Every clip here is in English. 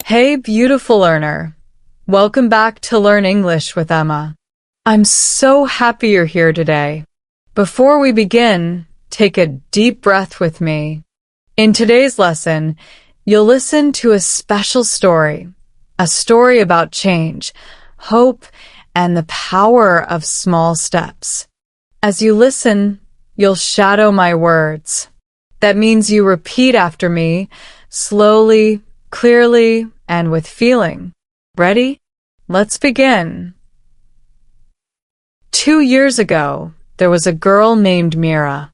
Hey, beautiful learner. Welcome back to Learn English with Emma. I'm so happy you're here today. Before we begin, take a deep breath with me. In today's lesson, you'll listen to a special story, a story about change, hope, and the power of small steps. As you listen, you'll shadow my words. That means you repeat after me, slowly, clearly, and with feeling. Ready? Let's begin. 2 years ago, there was a girl named Mira.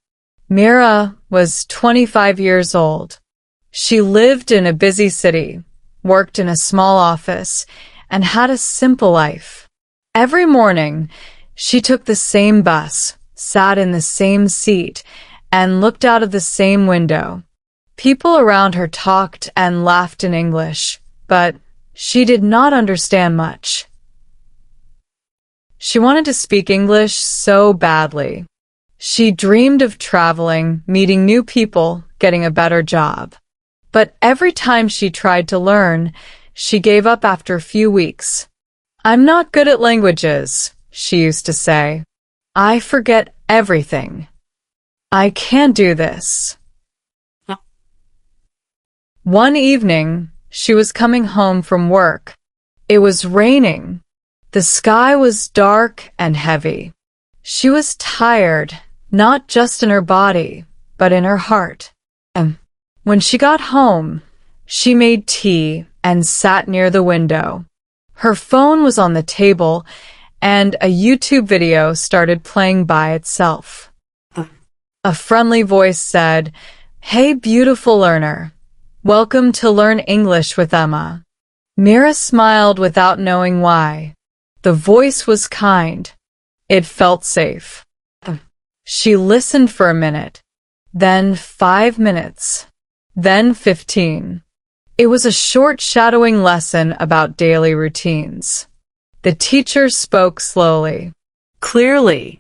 Mira was 25 years old. She lived in a busy city, worked in a small office, and had a simple life. Every morning, she took the same bus, sat in the same seat, and looked out of the same window. People around her talked and laughed in English, but she did not understand much. She wanted to speak English so badly. She dreamed of traveling, meeting new people, getting a better job. But every time she tried to learn, she gave up after a few weeks. "I'm not good at languages," she used to say. "I forget everything. I can't do this." One evening, she was coming home from work. It was raining. The sky was dark and heavy. She was tired, not just in her body, but in her heart. When she got home, she made tea and sat near the window. Her phone was on the table, and a YouTube video started playing by itself. A friendly voice said, "Hey, beautiful learner. Welcome to Learn English with Emma." Mira smiled without knowing why. The voice was kind. It felt safe. She listened for a minute, then 5 minutes, then 15. It was a short shadowing lesson about daily routines. The teacher spoke slowly, clearly.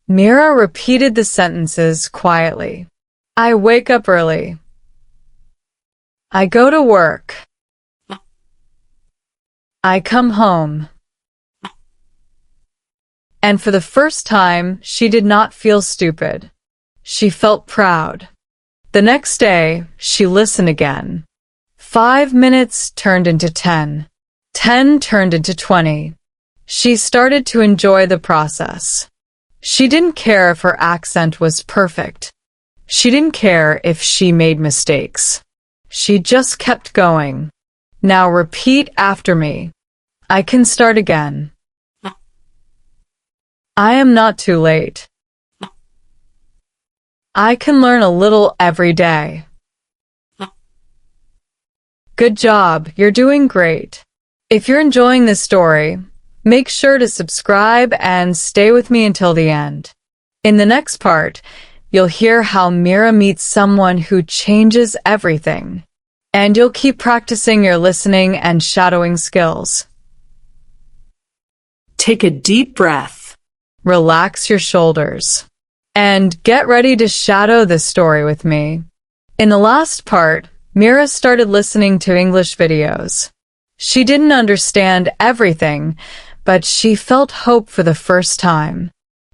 Mira repeated the sentences quietly. "I wake up early. I go to work. I come home." And for the first time, she did not feel stupid. She felt proud. The next day, she listened again. 5 minutes turned into 10. 10 turned into 20. She started to enjoy the process. She didn't care if her accent was perfect. She didn't care if she made mistakes. She just kept going. "Now repeat after me. I can start again. I am not too late. I can learn a little every day." Good job, you're doing great. If you're enjoying this story, make sure to subscribe and stay with me until the end. In the next part, you'll hear how Mira meets someone who changes everything. And you'll keep practicing your listening and shadowing skills. Take a deep breath. Relax your shoulders. And get ready to shadow this story with me. In the last part, Mira started listening to English videos. She didn't understand everything, but she felt hope for the first time.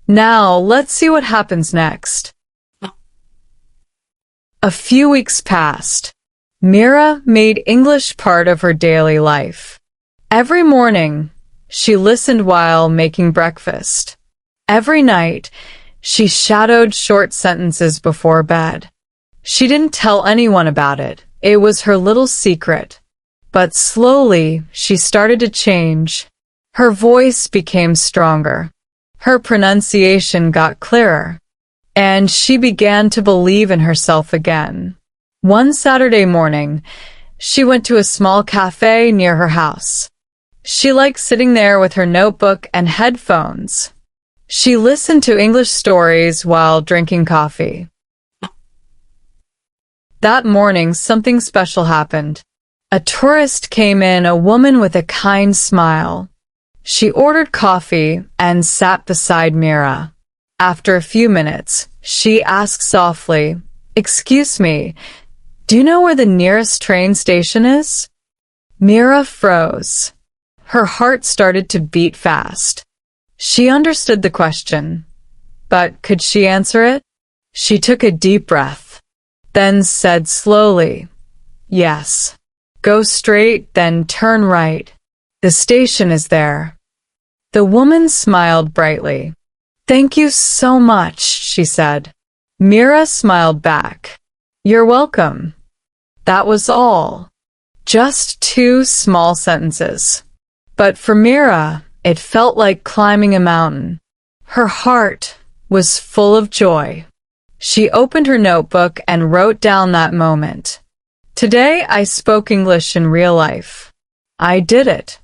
Now, let's see what happens next. A few weeks passed. Mira made English part of her daily life. Every morning, she listened while making breakfast. Every night, she shadowed short sentences before bed. She didn't tell anyone about it. It was her little secret. But slowly, she started to change. Her voice became stronger. Her pronunciation got clearer. And she began to believe in herself again. One Saturday morning, she went to a small cafe near her house. She liked sitting there with her notebook and headphones. She listened to English stories while drinking coffee. That morning, something special happened. A tourist came in, a woman with a kind smile. She ordered coffee and sat beside Mira. After a few minutes, she asked softly, "Excuse me, do you know where the nearest train station is?" Mira froze. Her heart started to beat fast. She understood the question, but could she answer it? She took a deep breath, then said slowly, "Yes. Go straight, then turn right. The station is there." The woman smiled brightly. "Thank you so much," she said. Mira smiled back. "You're welcome." That was all. Just two small sentences. But for Mira, it felt like climbing a mountain. Her heart was full of joy. She opened her notebook and wrote down that moment. "Today I spoke English in real life. I did it."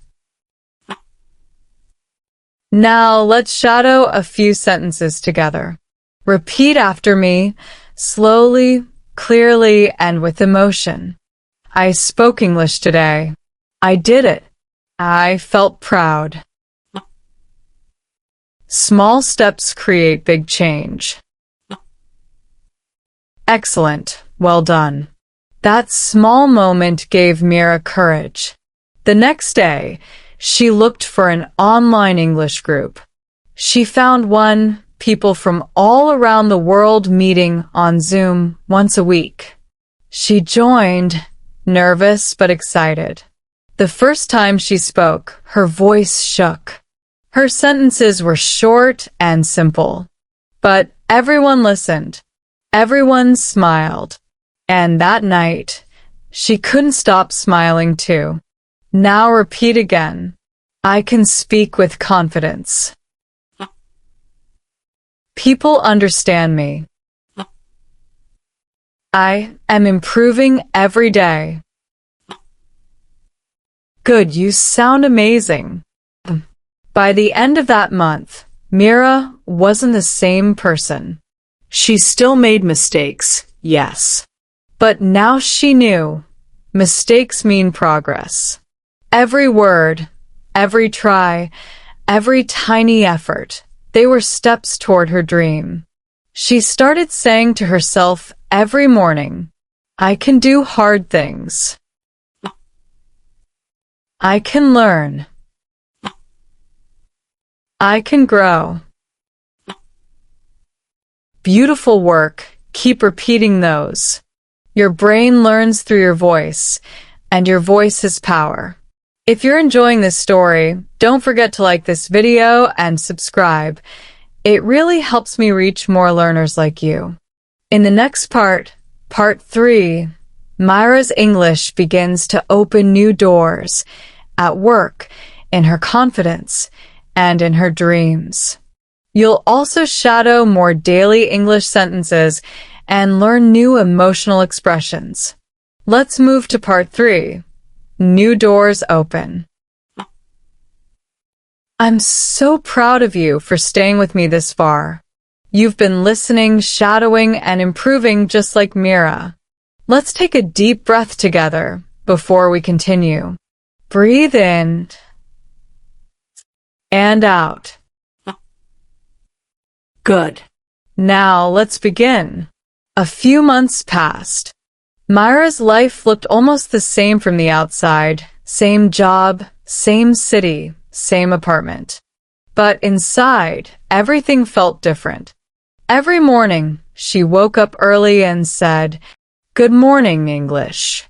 Now let's shadow a few sentences together. Repeat after me, slowly, clearly, and with emotion. I spoke English today. I did it. I felt proud. Small steps create big change. Excellent. Well done. That small moment gave Mira courage. The next day, she looked for an online English group. She found one, people from all around the world meeting on Zoom once a week. She joined, nervous but excited. The first time she spoke, her voice shook. Her sentences were short and simple. But everyone listened. Everyone smiled. And that night, she couldn't stop smiling too. Now repeat again. I can speak with confidence. People understand me. I am improving every day. Good, you sound amazing. By the end of that month, Mira wasn't the same person. She still made mistakes, yes. But now she knew mistakes mean progress. Every word, every try, every tiny effort, they were steps toward her dream. She started saying to herself every morning, I can do hard things. I can learn. I can grow. Beautiful work. Keep repeating those. Your brain learns through your voice, and your voice has power. If you're enjoying this story, don't forget to like this video and subscribe. It really helps me reach more learners like you. In the next part, Part 3, Mira's English begins to open new doors at work, in her confidence, and in her dreams. You'll also shadow more daily English sentences and learn new emotional expressions. Let's move to Part 3, New Doors Open. I'm so proud of you for staying with me this far. You've been listening, shadowing, and improving just like Mira. Let's take a deep breath together before we continue. Breathe in and out. Good. Now let's begin. A few months passed. Mira's life looked almost the same from the outside. Same job, same city, same apartment. But inside, everything felt different. Every morning, she woke up early and said, "Good morning, English."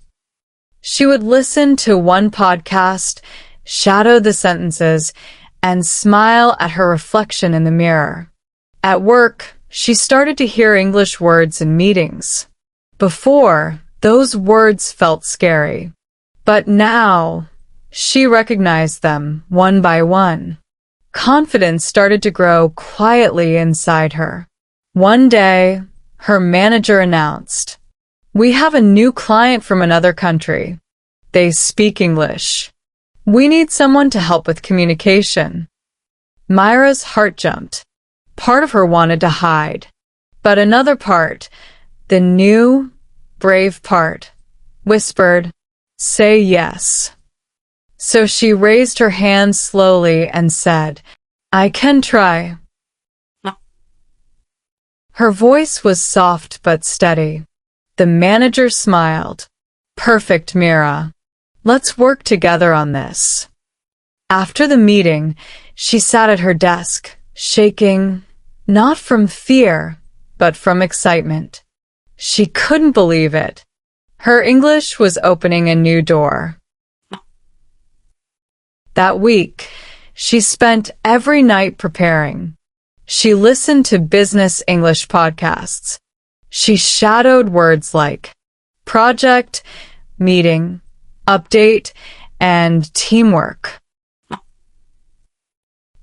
She would listen to one podcast, shadow the sentences, and smile at her reflection in the mirror. At work, she started to hear English words in meetings. Before, those words felt scary. But now, she recognized them one by one. Confidence started to grow quietly inside her. One day, her manager announced, "We have a new client from another country. They speak English. We need someone to help with communication." Mira's heart jumped. Part of her wanted to hide. But another part, the new, brave part, whispered, "Say yes." So she raised her hand slowly and said, "I can try." Her voice was soft but steady. The manager smiled. "Perfect, Mira. Let's work together on this. After the meeting, she sat at her desk, shaking, not from fear, but from excitement. She couldn't believe it. Her English was opening a new door. That week, she spent every night preparing. She listened to business English podcasts. She shadowed words like project, meeting, update, and teamwork.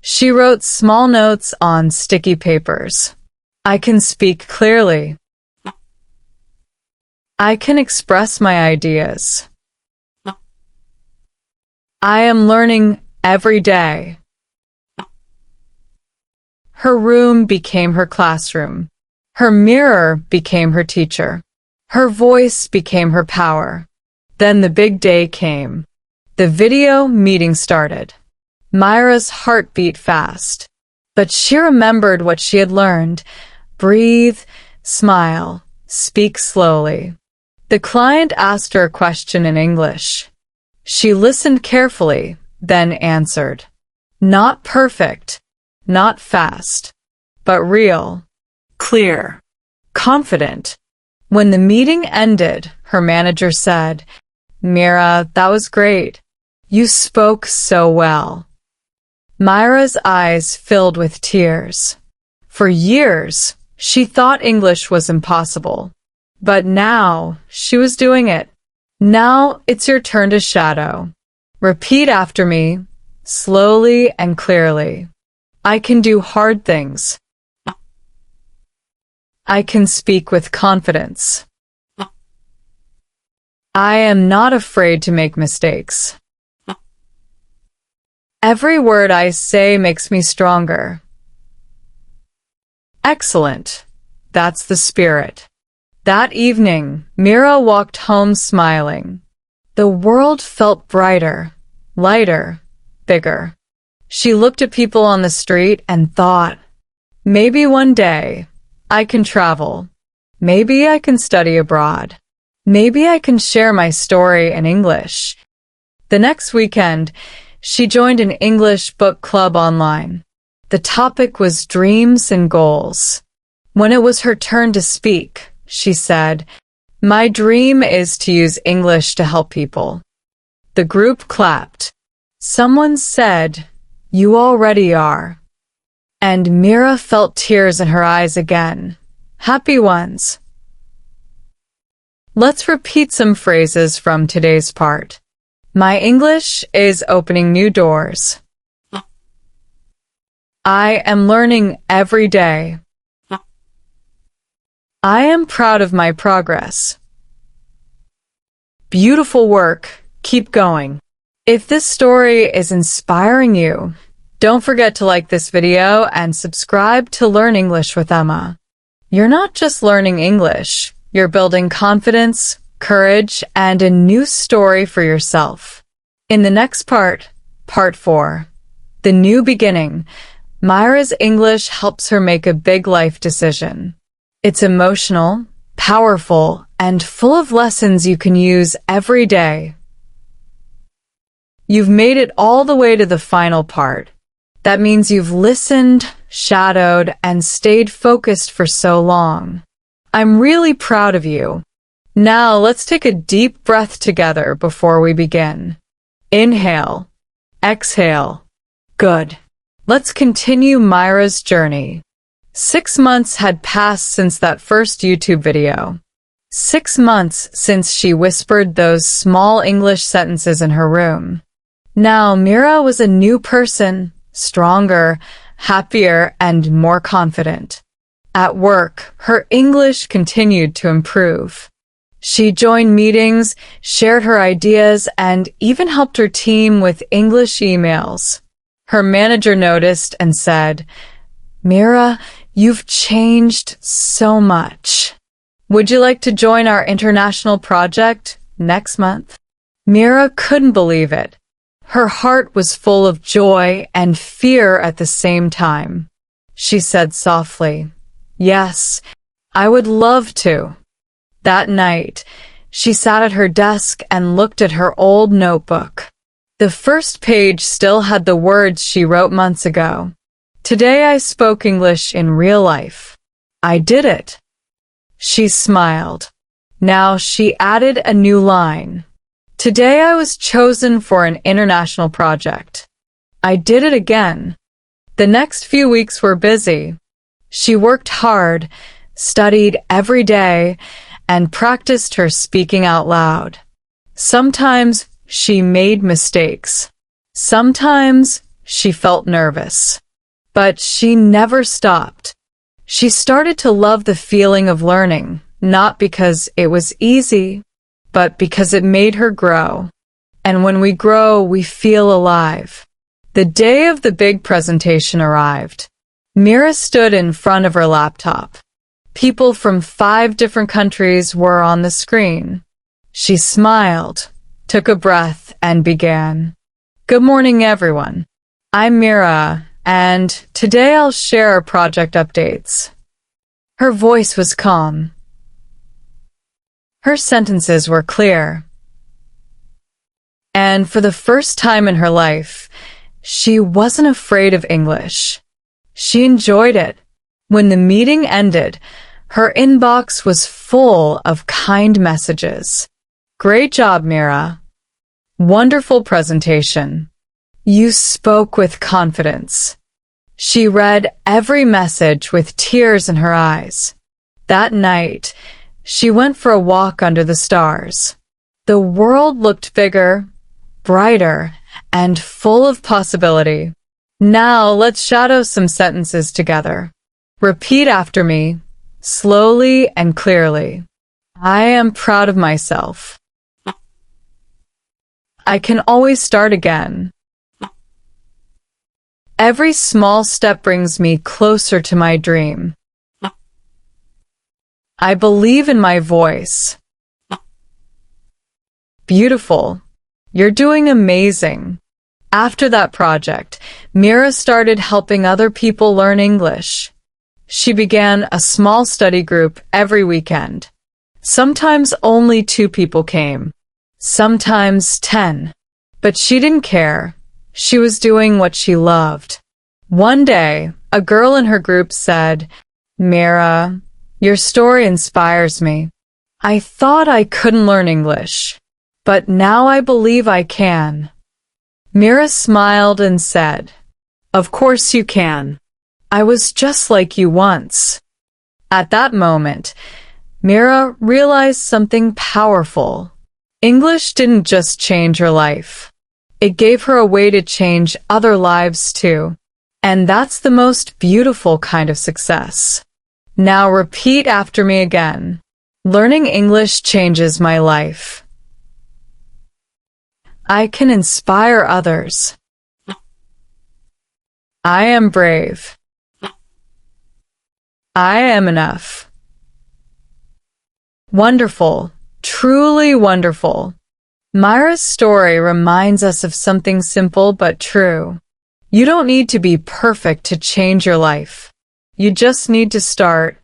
She wrote small notes on sticky papers. I can speak clearly. I can express my ideas. I am learning every day. Her room became her classroom. Her mirror became her teacher. Her voice became her power. Then the big day came. The video meeting started. Mira's heart beat fast. But she remembered what she had learned. Breathe, smile, speak slowly. The client asked her a question in English. She listened carefully, then answered. Not perfect, not fast, but real, clear, confident. When the meeting ended, her manager said, Mira, that was great. You spoke so well. Mira's eyes filled with tears. For years, she thought English was impossible. But now, she was doing it. Now, it's your turn to shadow. Repeat after me, slowly and clearly. I can do hard things. I can speak with confidence. I am not afraid to make mistakes. Every word I say makes me stronger. Excellent. That's the spirit. That evening, Mira walked home smiling. The world felt brighter, lighter, bigger. She looked at people on the street and thought, maybe one day I can travel. Maybe I can study abroad. Maybe I can share my story in English. The next weekend, she joined an English book club online. The topic was dreams and goals. When it was her turn to speak, she said, my dream is to use English to help people. The group clapped. Someone said, you already are. And Mira felt tears in her eyes again. Happy ones. Let's repeat some phrases from today's part. My English is opening new doors. I am learning every day. I am proud of my progress. Beautiful work. Keep going. If this story is inspiring you, don't forget to like this video and subscribe to Learn English with Emma. You're not just learning English, you're building confidence, courage, and a new story for yourself. In the next part, Part 4, The New Beginning, Mira's English helps her make a big life decision. It's emotional, powerful, and full of lessons you can use every day. You've made it all the way to the final part. That means you've listened, shadowed, and stayed focused for so long. I'm really proud of you. Now let's take a deep breath together before we begin. Inhale. Exhale. Good. Let's continue Mira's journey. 6 months had passed since that first YouTube video. 6 months since she whispered those small English sentences in her room. Now Mira was a new person, stronger, happier, and more confident. At work, her English continued to improve. She joined meetings, shared her ideas, and even helped her team with English emails. Her manager noticed and said, Mira, you've changed so much. Would you like to join our international project next month? Mira couldn't believe it. Her heart was full of joy and fear at the same time. She said softly, Yes, I would love to. That night, She sat at her desk and looked at her old notebook. The first page still had the words she wrote months ago. Today I spoke English in real life. I did it. She smiled. Now she added a new line. Today I was chosen for an international project. I did it again. The next few weeks were busy. She worked hard, studied every day, and practiced her speaking out loud. Sometimes she made mistakes. Sometimes she felt nervous. But she never stopped. She started to love the feeling of learning, not because it was easy, but because it made her grow. And when we grow, we feel alive. The day of the big presentation arrived. Mira stood in front of her laptop. People from 5 different countries were on the screen. She smiled, took a breath, and began. Good morning, everyone. I'm Mira, and today I'll share our project updates. Her voice was calm. Her sentences were clear. And for the first time in her life, she wasn't afraid of English. She enjoyed it. When the meeting ended, her inbox was full of kind messages. Great job, Mira. Wonderful presentation. You spoke with confidence. She read every message with tears in her eyes. That night, she went for a walk under the stars. The world looked bigger, brighter, and full of possibility. Now let's shadow some sentences together. Repeat after me, slowly and clearly. I am proud of myself. I can always start again. Every small step brings me closer to my dream. I believe in my voice. Beautiful. You're doing amazing. After that project, Mira started helping other people learn English. She began a small study group every weekend. Sometimes only 2 people came, sometimes 10. But she didn't care. She was doing what she loved. One day, a girl in her group said, Mira, your story inspires me. I thought I couldn't learn English, but now I believe I can. Mira smiled and said, Of course you can. I was just like you once. At that moment, Mira realized something powerful. English didn't just change her life. It gave her a way to change other lives too. And that's the most beautiful kind of success. Now repeat after me again. Learning English changes my life. I can inspire others. I am brave. I am enough. Wonderful, truly wonderful. Mira's story reminds us of something simple but true. You don't need to be perfect to change your life. You just need to start,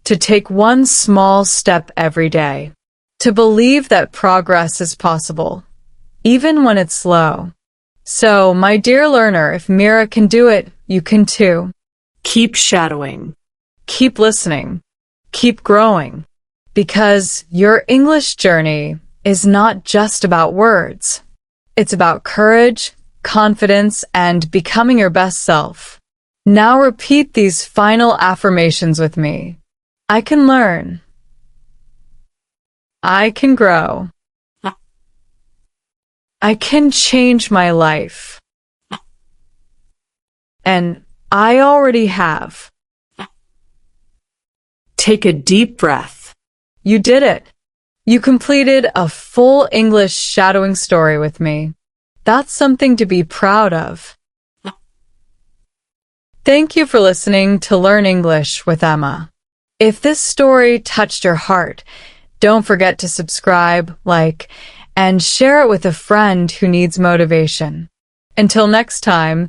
to take one small step every day, to believe that progress is possible, even when it's slow. So, my dear learner, if Mira can do it, you can too. Keep shadowing. Keep listening. Keep growing. Because your English journey is not just about words. It's about courage, confidence, and becoming your best self. Now repeat these final affirmations with me. I can learn. I can grow. I can change my life. And I already have. Take a deep breath. You did it. You completed a full English shadowing story with me. That's something to be proud of. Thank you for listening to Learn English with Emma. If this story touched your heart, don't forget to subscribe, like, and share it with a friend who needs motivation. Until next time,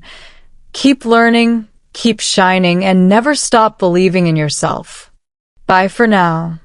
keep learning, keep shining, and never stop believing in yourself. Bye for now.